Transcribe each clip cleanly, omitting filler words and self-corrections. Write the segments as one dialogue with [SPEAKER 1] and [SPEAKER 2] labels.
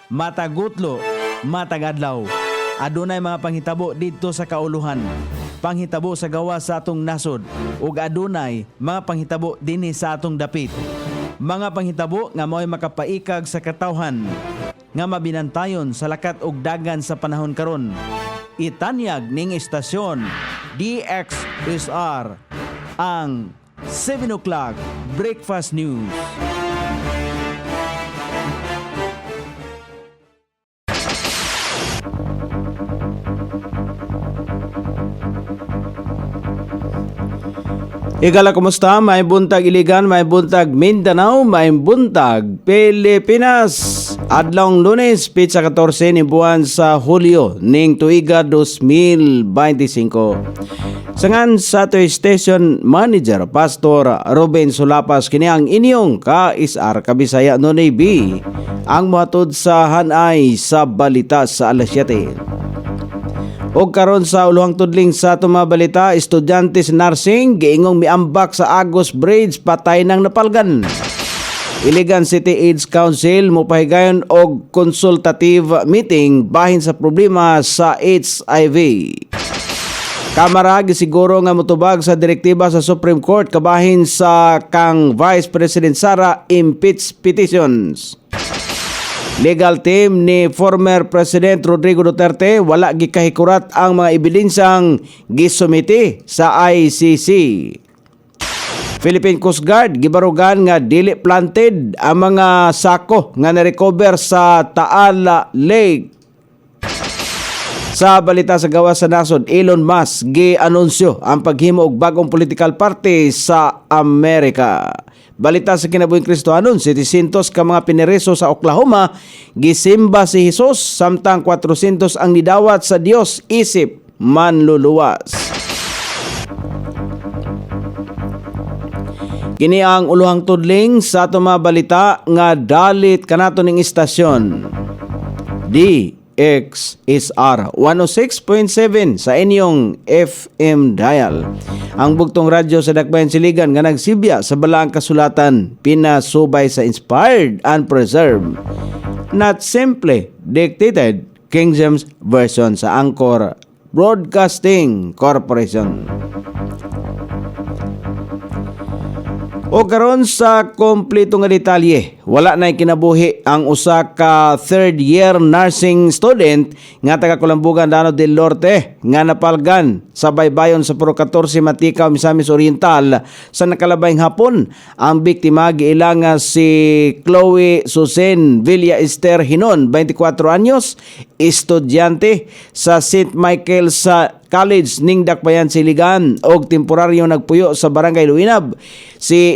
[SPEAKER 1] matagutlo, matagadlaw. Adunay mga panghitabo didto sa kauluhan. Panghitabo sa gawa sa atong nasod ug adunay mga panghitabo dinhi sa atong dapit. Mga panghitabo nga mao'y makapaikag sa katawhan nga mabinantayon sa lakat ug dagan sa panahon karon. Itanyag ning istasyon DXSR ang 7 o'clock Breakfast News. Igala, kumusta? May buntag Iligan, may buntag Mindanao, may buntag Pilipinas. Adlong Lunes, pitsa 14 ni buwan sa Hulyo ning tuiga 2025. Sangan sa to station manager Pastor Ruben Sulapas kini ang inyong ka-isar kabisaya Nonay B. Ang matod sa hanay sa balita sa alas 7. O karon sa uluhang tudling sa tumabalita, estudyante sa nursing giingong miambak sa Agos Bridge, patay nang napalgan. Iligan City AIDS Council mopahigayon og consultative meeting bahin sa problema sa HIV. Kamara gisiguro nga motubag sa direktiba sa Supreme Court kabahin sa kang Vice President Sara impeach petitions. Legal team ni former President Rodrigo Duterte wala gikahikurat ang mga ebidensyang gisumiti sa ICC. Philippine Coast Guard gibarugan nga dili planted ang mga sako nga na-recover sa Taal Lake. Sa balita sa gawa sa nasod, Elon Musk gi-anunsyo ang paghimo og bagong political party sa Amerika. Balita sa kinabuhing Kristohanon, 700 ka mga pinereso sa Oklahoma gisimba si Jesus samtang 400 ang nidawat sa Dios isip manluluwas. Kini ang uluhang tudling sa ato mga balita nga dalit kanato ning istasyon. DXSR 106.7 sa inyong FM dial. Ang bugtong radyo sa Dakbayan Siligan nga nagsibya sa balaang kasulatan, pinasubay sa inspired and preserved, not simply dictated King James Version sa Anchor Broadcasting Corporation. O karon sa kompleto nga detalye, wala na kinabuhi ang usa ka third year nursing student nga taga Kulambugan, Lanao del Norte nga napalgan sa baybayon sa Puro 14 Matikaw, Misamis Oriental sa nakalabayng hapon. Ang biktima giilanga si Chloe Susan Villa Esther Hinon, 24 anyos, estudyante sa St. Michael's College ning Dakbayan Siligan og temporaryo nagpuyo sa Barangay Luinab. Si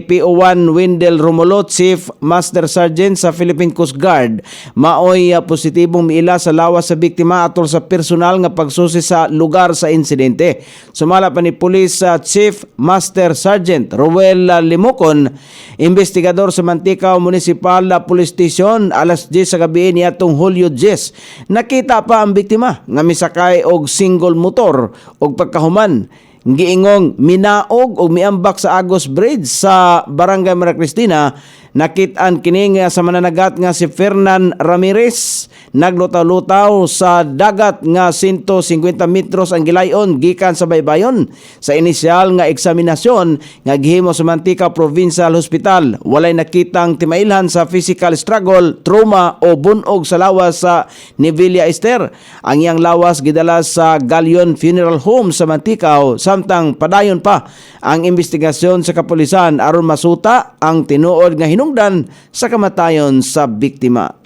[SPEAKER 1] PO1 Wendell Romulo, Chief Master Sergeant sa Philippine Coast Guard, maoy positibong miila sa lawas sa biktima atol sa personal nga pagsusi sa lugar sa insidente. Sumala pa ni Police Chief Master Sergeant Roel Limocon, investigador sa Mantikao Municipal Police Station, alas 10 sa gabi niadtong Hulyo 10. Nakita pa ang biktima nga misakay og single motor og pagkahuman giingong minaog og miambak sa Agos Bridge sa Barangay Maria Cristina. Nakit-an kini nga sa mananagat nga si Fernan Ramirez naglutaw-lutaw sa dagat nga 150 metros ang gilayon gikan sa baybayon. Sa inisyal nga eksaminasyon nga gihimo sa Mantika Provincial Hospital, walay nakitang timailhan sa physical struggle, trauma o bunog sa lawas sa ni Villa Esther. Ang iyang lawas gidala sa Galyon Funeral Home sa Mantikao, samtang padayon pa ang investigasyon sa kapulisan aron masuta ang tinuod nga hinungdan sa kamatayon sa biktima.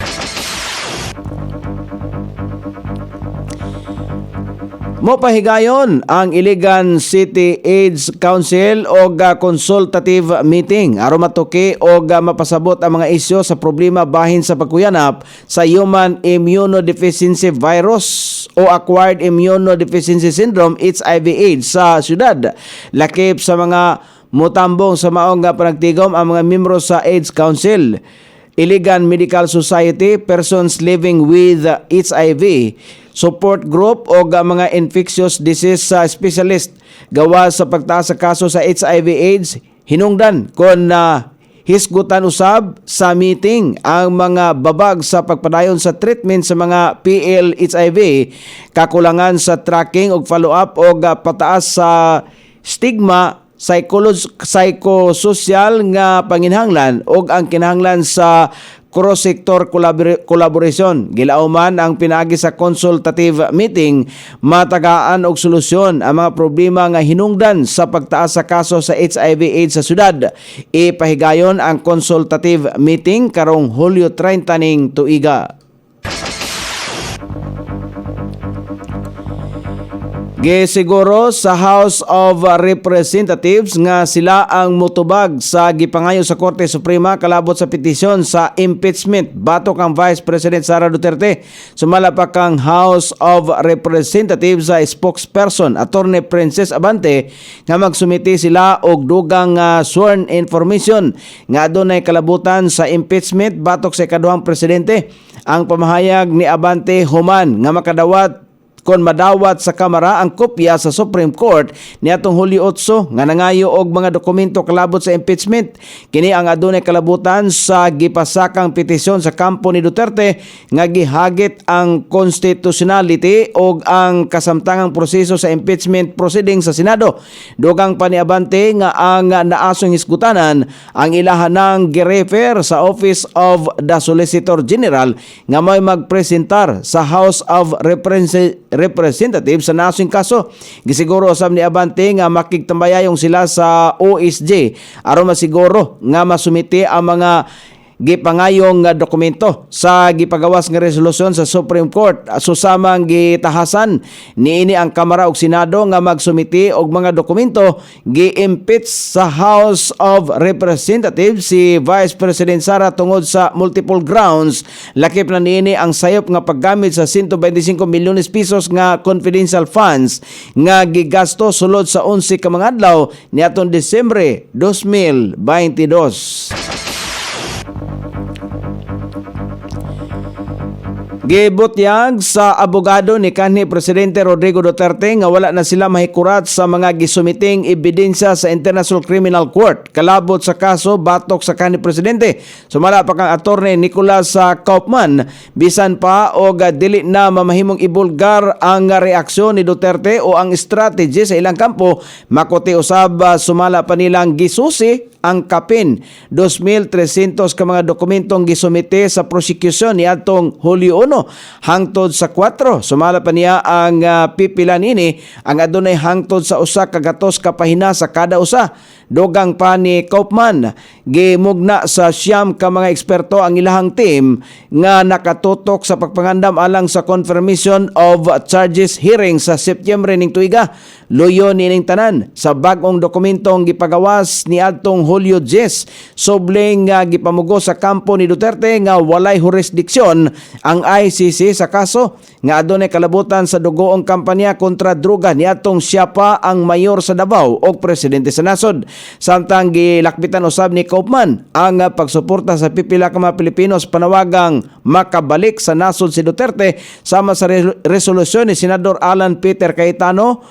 [SPEAKER 1] Mopahigayon ang Iligan City AIDS Council og consultative meeting aron matuki og mapasabot ang mga isyu sa problema bahin sa pagkuyanap sa Human Immunodeficiency Virus o Acquired Immunodeficiency Syndrome HIV/AIDS sa syudad. Lakip sa mga mutambong sa maong panagtigom ang mga membro sa AIDS Council, Iligan Medical Society, Persons Living with HIV, Support Group o mga infectious disease specialist gawa sa pagtaas sa kaso sa HIV/AIDS, hinungdan kon Hisgutan usab sa meeting ang mga babag sa pagpadayon sa treatment sa mga PL-HIV, kakulangan sa tracking ug follow-up ug pataas sa stigma psychosocial nga panginhanglan ug ang kinahanglan sa cross-sector collaboration. Gilauman ang pinaagi sa consultative meeting, matagaan og solusyon ang mga problema nga hinungdan sa pagtaas sa kaso sa HIV/AIDS sa syudad. Ipahigayon ang consultative meeting karong Hulyo 30 ning tuiga. Gisiguro sa House of Representatives nga sila ang mutubag sa gipangayo sa Korte Suprema kalabot sa petisyon sa impeachment batok ang Vice President Sara Duterte. Sumala pa kang House of Representatives sa spokesperson Attorney Princess Abante nga magsumiti sila og dugang sworn information nga adunay kalabutan sa impeachment batok sa ikaduhang presidente. Ang pamahayag ni Abante human nga makadawat kon madawat sa Kamara ang kopya sa Supreme Court niadtong Hulyo 8 nga nangayo og mga dokumento kalabot sa impeachment. Kini ang adunay kalabutan sa gipasakang petisyon sa kampo ni Duterte nga gihagit ang constitutionality og ang kasamtangang proseso sa impeachment proceeding sa Senado. Dugang pa ni Abante nga ang naasong hisgutanan ang ilahanang girefer sa Office of the Solicitor General nga may magpresentar sa House of Representatives sa nasong kaso. Gisiguro usab ni Abante nga makigtambayayong sila sa OSJ aron masiguro nga masumiti ang mga gipangayong dokumento sa gipagawas nga resolusyon sa Supreme Court. Susamang gitahasan niini ang Kamara ug Senado nga magsumiti og mga dokumento. Gi-impeach sa House of Representatives si Vice President Sara tungod sa multiple grounds. Lakip na niini ang sayop nga paggamit sa 125 milyones pesos nga confidential funds nga gigasto sulod sa 11 ka mga adlaw niadtong Disyembre 2022. Gibutyag sa abogado ni kanhi Presidente Rodrigo Duterte nga wala na sila mahikurat sa mga gisumiting ebidensya sa International Criminal Court kalabot sa kaso batok sa kanhi Presidente. Sumala pa kang Attorney Nicholas Kaufman, bisan pa og dili na mamahimong ibulgar ang reaksyon ni Duterte o ang strategy sa ilang kampo, makuti usab sumala pa nilang gisusi ang kapin 2,300 ka mga dokumentong gisumite sa prosecution ni atong Hulyo 1 hangtod sa 4. Sumala pa niya ang pipila nini ang adunay hangtod sa usa ka gatos ka pahina sa kada usa. Dugang pa ni Kaufman, gimugna sa siyam ka mga eksperto ang ilahang team nga nakatutok sa pagpangandam alang sa confirmation of charges hearing sa Setyembre ning tuiga. Luyo nining tanan sa bag-ong dokumentong gipagawas ni adtong Hulyo 10, sobling nga gipamugo sa kampo ni Duterte nga walay jurisdiksyon ang ICC sa kaso nga adunay kalabutan sa dugoong kampanya kontra droga ni atong siya pa ang mayor sa Davao o presidente sa nasod. Samtang gilakbitan usab ni Kaufman ang pagsuporta sa pipila ka mga Pilipinos panawagang makabalik sa nasod si Duterte sama sa resolusyon ni Senador Alan Peter Cayetano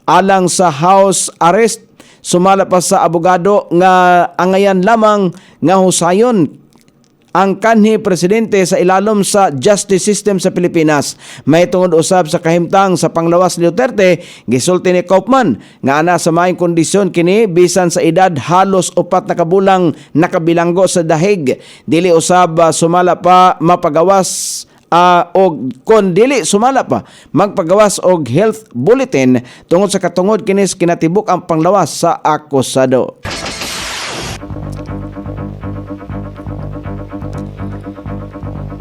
[SPEAKER 1] alang sa house arrest. Sumala pa sa abogado nga angayan lamang nga husayon ang kanhi presidente sa ilalom sa justice system sa Pilipinas. May tungod usab sa kahimtang sa panglawas ni Duterte, gisulti ni Kaufman nga ana sa maayong kondisyon kini bisan sa edad halos 4 na kabulang nakabilanggo sa dahig. Dili usab sumala pa mapagawas og kon dili sumala pa magpagawas og health bulletin tungod sa katungod kinis kinatibuk ang panglawas sa akusado.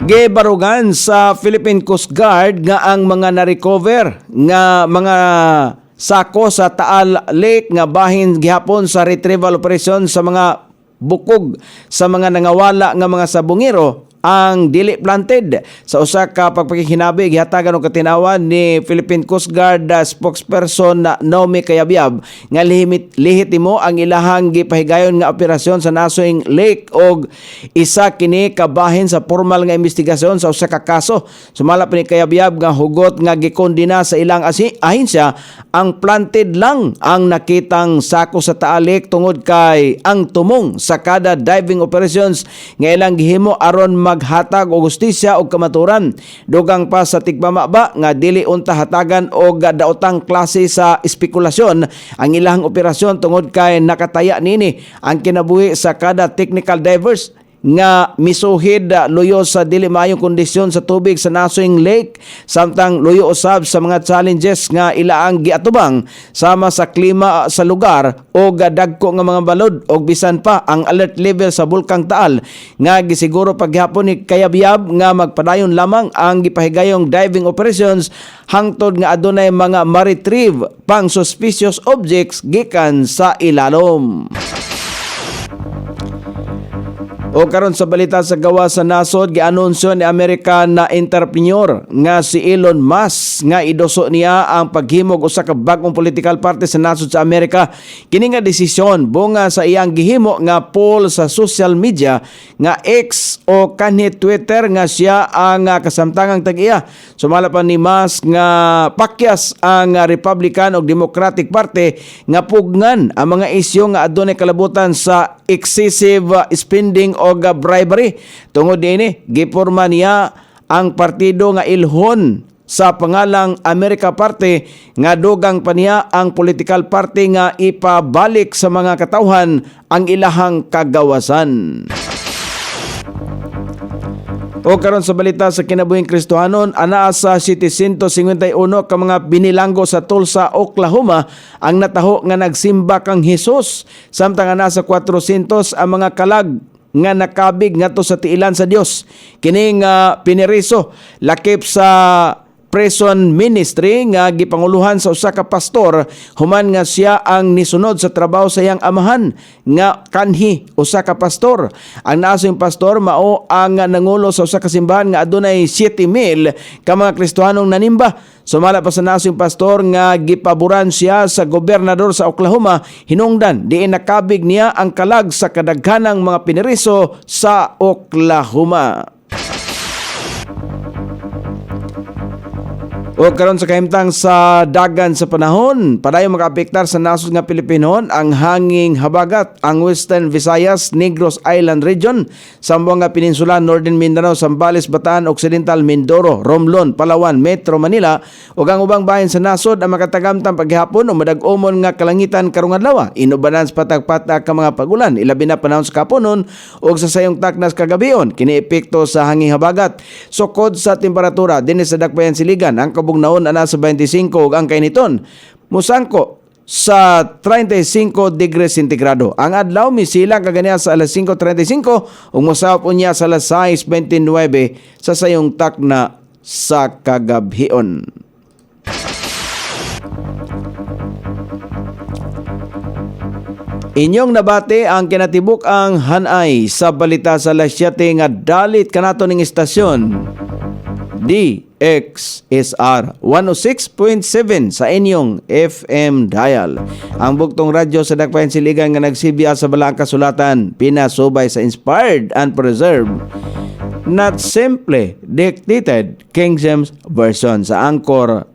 [SPEAKER 1] Gibarugan sa Philippine Coast Guard nga ang mga na-recover nga mga sako sa Taal Lake nga bahin gihapon sa retrieval operation sa mga bukog sa mga nangawala nga mga sabungero ang dili planted. Sa usa ka pagpakihinabi gihatagan og katinawan ni Philippine Coast Guard spokesperson na Naomi Cayabyab nga lehitimo ang ilahang gipahigayon nga operasyon sa Nasoing Lake og isa kini kabahin sa formal nga investigasyon sa usa ka kaso. Sumala pa ni Cayabyab nga hugot nga gikondina sa ilang ahensya ang planted lang ang nakitang sako sa taalik tungod kay ang tumong sa kada diving operations nga ilang gihimo aron maghatag og hustisya og kamaturan. Dugang pa sa tigmamaba nga dili unta hatagan og daotang klase sa espekulasyon ang ilang operasyon tungod kay nakataya nini ang kinabuhi sa kada technical divers nga misuhid luyo sa dili maayong kondisyon sa tubig sa Nasoing Lake samtang luyo usab sa mga challenges nga ilaang giatubang sama sa klima sa lugar o dagko nga mga balod og bisan pa ang alert level sa Bulkang Taal nga gisiguro paghapon ni Cayabyab nga magpadayon lamang ang gipahigayong diving operations hangtod nga adunay mga ma-retrieve pang suspicious objects gikan sa ilalom. O karon sa balita sa gawa sa nasod, gianunsyo ni American na entrepreneur nga si Elon Musk nga idoso niya ang paghimog usa ka bag-ong political party sa nasod sa Amerika. Kini nga desisyon bunga sa iyang gihimo nga poll sa social media nga X o kanhi Twitter nga siya ang kasamtangang tag-iya. Sumala pa ni Musk nga pakyas ang Republican o Democratic Party nga pugnan ang mga isyu nga adunay kalabutan sa excessive spending o bribery. Tungod dinhi giporma niya ang partido nga ilhon sa pangalang America Party nga dugang pa niya ang political party nga ipabalik sa mga katawhan ang ilahang kagawasan. O karon sa balita sa kinabuhing Kristohanon, anaa sa 751 ka mga binilanggo sa Tulsa, Oklahoma ang nataho nga nagsimba kang Hesus, samtang ana sa 400 ang mga kalag nga nakabig ngadto sa tiilan sa Dios. Kini nga piniriso lakip sa prison ministry nga gipanguluhan sa usa ka pastor human nga siya ang nisunod sa trabaho sa iyang amahan nga kanhi usa ka pastor. Ang nasong pastor mao ang nangulo sa usa ka simbahan nga adunay 7,000 ka mga Kristohanong nanimba. Sumala pa sa nasong pastor nga gipaboran siya sa gobernador sa Oklahoma hinungdan diin nakabig niya ang kalag sa kadaghanang mga piniriso sa Oklahoma. O karon sa kahimtang sa dagan sa panahon, padayon makaapektar sa nasod nga Pilipinon ang hanging habagat, ang Western Visayas, Negros Island Region, Zamboanga Peninsula, Northern Mindanao, Zambales, Bataan, Occidental, Mindoro, Romblon, Palawan, Metro Manila ug ang ubang bahin sa nasod ang makatagamtang paghapon o madag-umon nga kalangitan karong adlaw. Inubanan sa patag-patag ka mga pagulan, ilabi na panahon sa kapunon ug sa sayong taknas kagabion, kini epekto sa hanging habagat. Sukod sa temperatura dinhi sa Dakbayan Siligan, ang bugnaon ana sa 25 ug ang kainiton musangko sa 35 degrees centigrado. Ang adlaw misilang kaganiya sa alas 5:35 ug mosahop unya sa alas 6:29 sa sayong takna sa kagabhion. Inyong nabati ang kinatibuk ang hanay sa balita sa alas 7 nga dalit kanato ning istasyon DXSR 106.7 sa inyong FM dial. Ang bugtong radyo sa Dakbayan Siligan nga nagsibya sa balaang kasulatan, pinasubay sa inspired and preserved, not simply dictated King James Version sa Anchor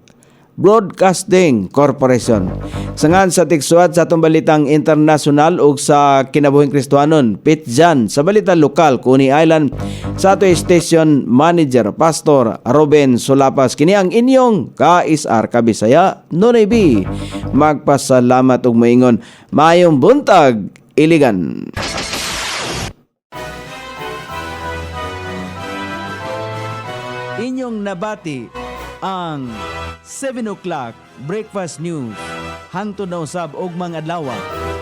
[SPEAKER 1] Broadcasting Corporation. Sangan sa tiksuat sa atong balitang internasyonal ug sa kinabuhing Kristohanon, Pitjan sa balita lokal Coney Island sa ato station manager Pastor Ruben Solapas. Kini ang inyong KSR Kabisaya Nonoy B. Magpasalamat ug moingon maayong buntag Iligan. Inyong nabati ang 7 o'clock breakfast news hangtod na usab og mga adlaw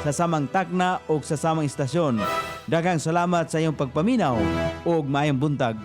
[SPEAKER 1] sa samang takna o sa samang istasyon. Daghang salamat sa iyong pagpaminaw ug maayong buntag.